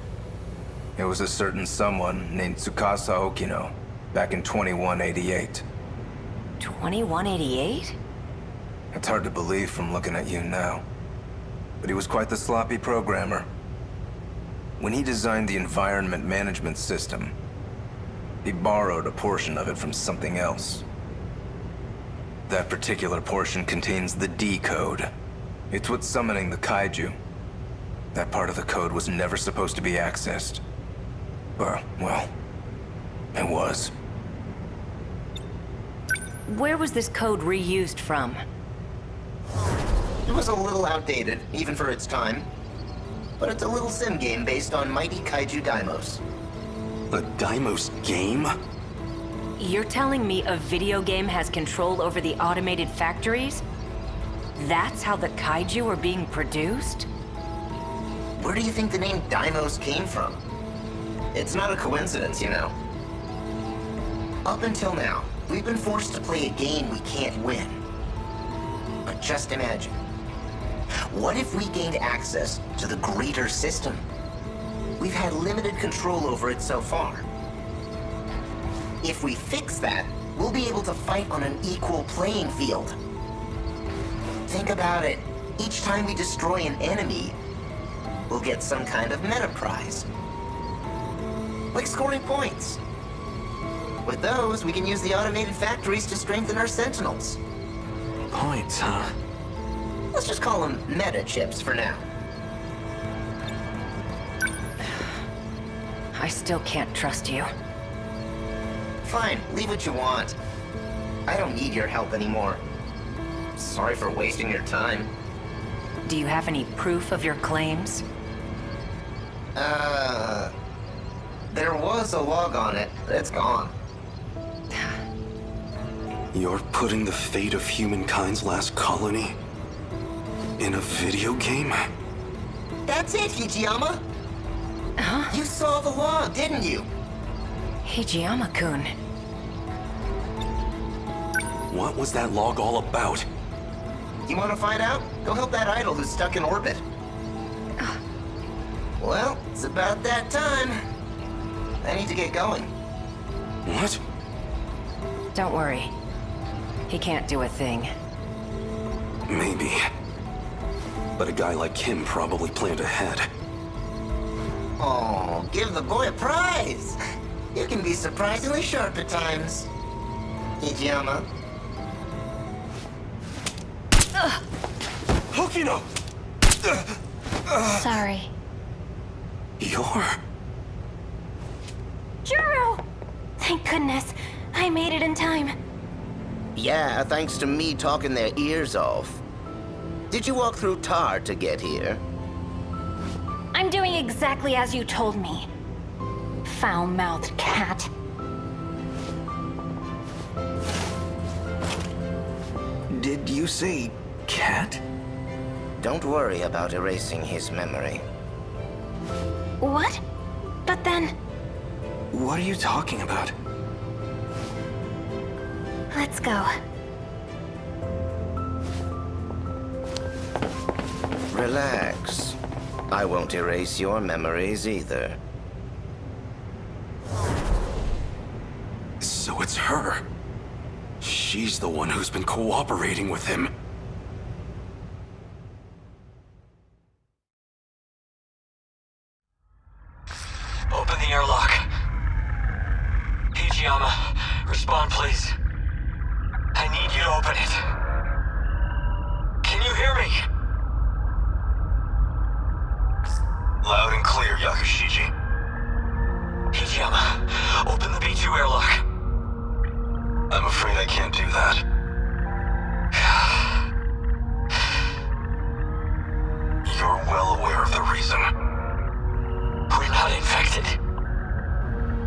It was a certain someone named Tsukasa Okino, back in 2188. 2188? It's hard to believe from looking at you now. But he was quite the sloppy programmer. When he designed the environment management system, he borrowed a portion of it from something else. That particular portion contains the D code. It's what's summoning the kaiju. That part of the code was never supposed to be accessed. Well, it was. Where was this code reused from? It was a little outdated, even for its time. But it's a little sim game based on mighty kaiju daimos. A daimos game? You're telling me a video game has control over the automated factories? That's how the kaiju are being produced? Where do you think the name Daimos came from? It's not a coincidence, you know. Up until now, we've been forced to play a game we can't win. But just imagine. What if we gained access to the greater system? We've had limited control over it so far. If we fix that, we'll be able to fight on an equal playing field. Think about it. Each time we destroy an enemy, we'll get some kind of meta prize. Like scoring points. With those, we can use the automated factories to strengthen our Sentinels. Points, huh? Let's just call them meta chips for now. I still can't trust you. Fine, leave what you want. I don't need your help anymore. Sorry for wasting your time. Do you have any proof of your claims? There was a log on it, but it's gone. You're putting the fate of humankind's last colony in a video game? That's it, Hijiyama! Huh? You saw the log, didn't you? Hijiyama-kun. What was that log all about? You want to find out? Go help that idol who's stuck in orbit. Well, it's about that time. I need to get going. What? Don't worry. He can't do a thing. Maybe. But a guy like him probably planned ahead. Oh, give the boy a prize! You can be surprisingly sharp at times. Hijiyama. Okino! Sorry. You're... Juro! Thank goodness. I made it in time. Yeah, thanks to me talking their ears off. Did you walk through tar to get here? I I'm doing exactly as you told me. Foul-mouthed cat. Did you say cat? Don't worry about erasing his memory. What? But then... What are you talking about? Let's go. Relax. I won't erase your memories either. So it's her. She's the one who's been cooperating with him. Open the airlock. Hijiyama, respond please. I need you to open it. Can you hear me? Loud and clear, Yakushiji. Hijiyama, open the B2 airlock. I'm afraid I can't do that. You're well aware of the reason. We're not infected.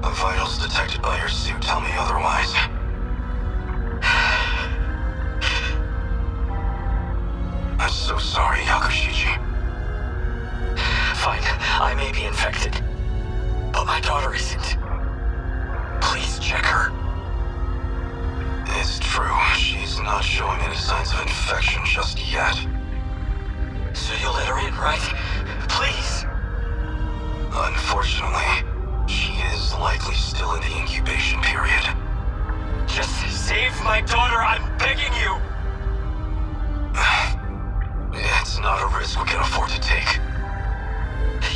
The vitals detected by your suit tell me otherwise. I'm so sorry, Yakushiji. Fine, I may be infected, but my daughter isn't. Please check her. It's true, she's not showing any signs of infection just yet. So you'll let her in, right? Please! Unfortunately, she is likely still in the incubation period. Just save my daughter, I'm begging you! It's not a risk we can afford to take.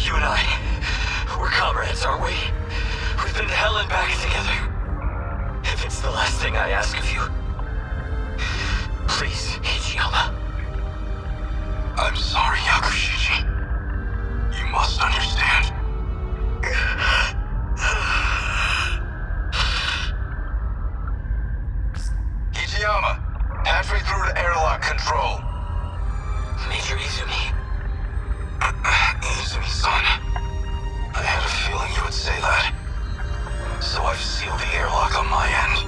You and I, we're comrades, aren't we? We've been to hell and back together. If it's the last thing I ask of you, please, Hijiyama. I'm sorry, Yakushiji. You must understand. Hijiyama, patch me through to airlock control. Major Izumi. Izumi-san. I had a feeling you would say that. So I've sealed the airlock on my end.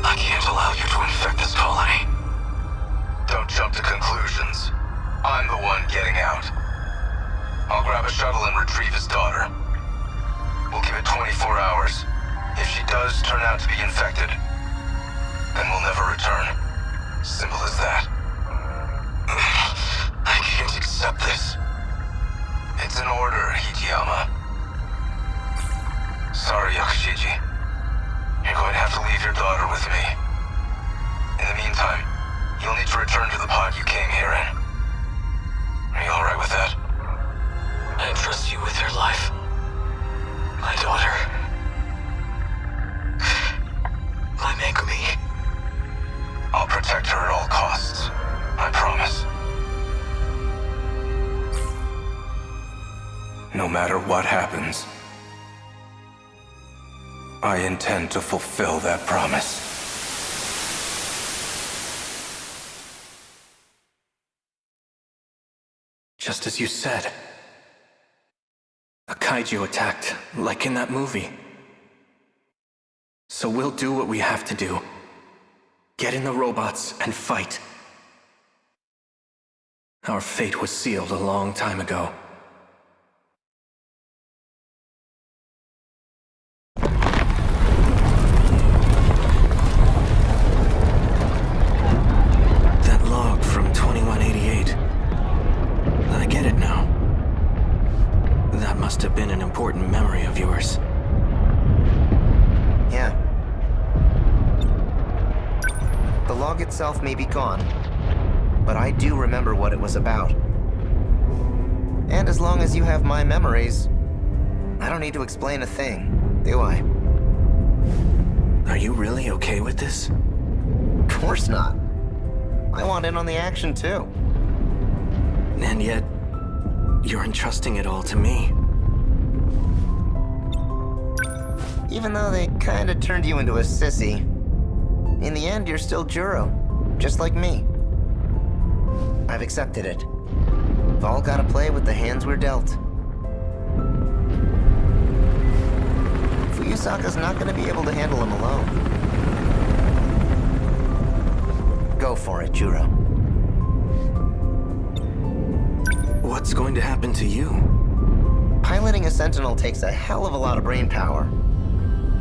I can't allow you to infect this colony. Don't jump to conclusions. I'm the one getting out. I'll grab a shuttle and retrieve his daughter. We'll give it 24 hours. If she does turn out to be infected, then we'll never return. Simple as that. I can't accept this. It's an order, Hijiyama. Sorry, Yakushiji. You're going to have to leave your daughter with me. In the meantime, you'll need to return to the pod you came here in. Are you alright with that? I entrust you with her life. My daughter. My Megumi. I'll protect her at all costs. I promise. No matter what happens, I intend to fulfill that promise. Just as you said. A kaiju attacked, like in that movie. So we'll do what we have to do. Get in the robots and fight. Our fate was sealed a long time ago. That log from 2188. I get it now. That must have been an important memory of yours. Yeah. The log itself may be gone, but I do remember what it was about. And as long as you have my memories, I don't need to explain a thing, do I? Are you really okay with this? Of course not. I want in on the action too. And yet, you're entrusting it all to me. Even though they kinda turned you into a sissy, in the end you're still Juro, just like me. I've accepted it. We've all gotta play with the hands we're dealt. Fusaka's not gonna be able to handle him alone. Go for it, Juro. What's going to happen to you? Piloting a Sentinel takes a hell of a lot of brain power.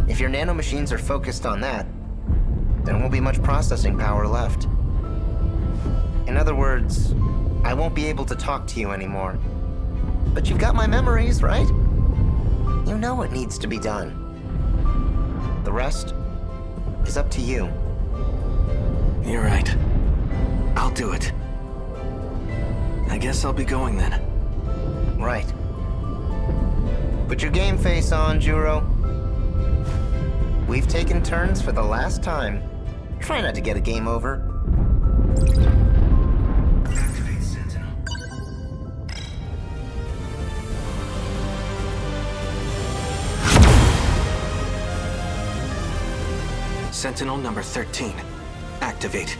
If your nanomachines are focused on that, there won't be much processing power left. In other words, I won't be able to talk to you anymore. But you've got my memories, right? You know what needs to be done. The rest is up to you. You're right. I'll do it. I guess I'll be going then. Right. Put your game face on, Juro. We've taken turns for the last time. Try not to get a game over. Activate Sentinel. Sentinel number 13. Activate.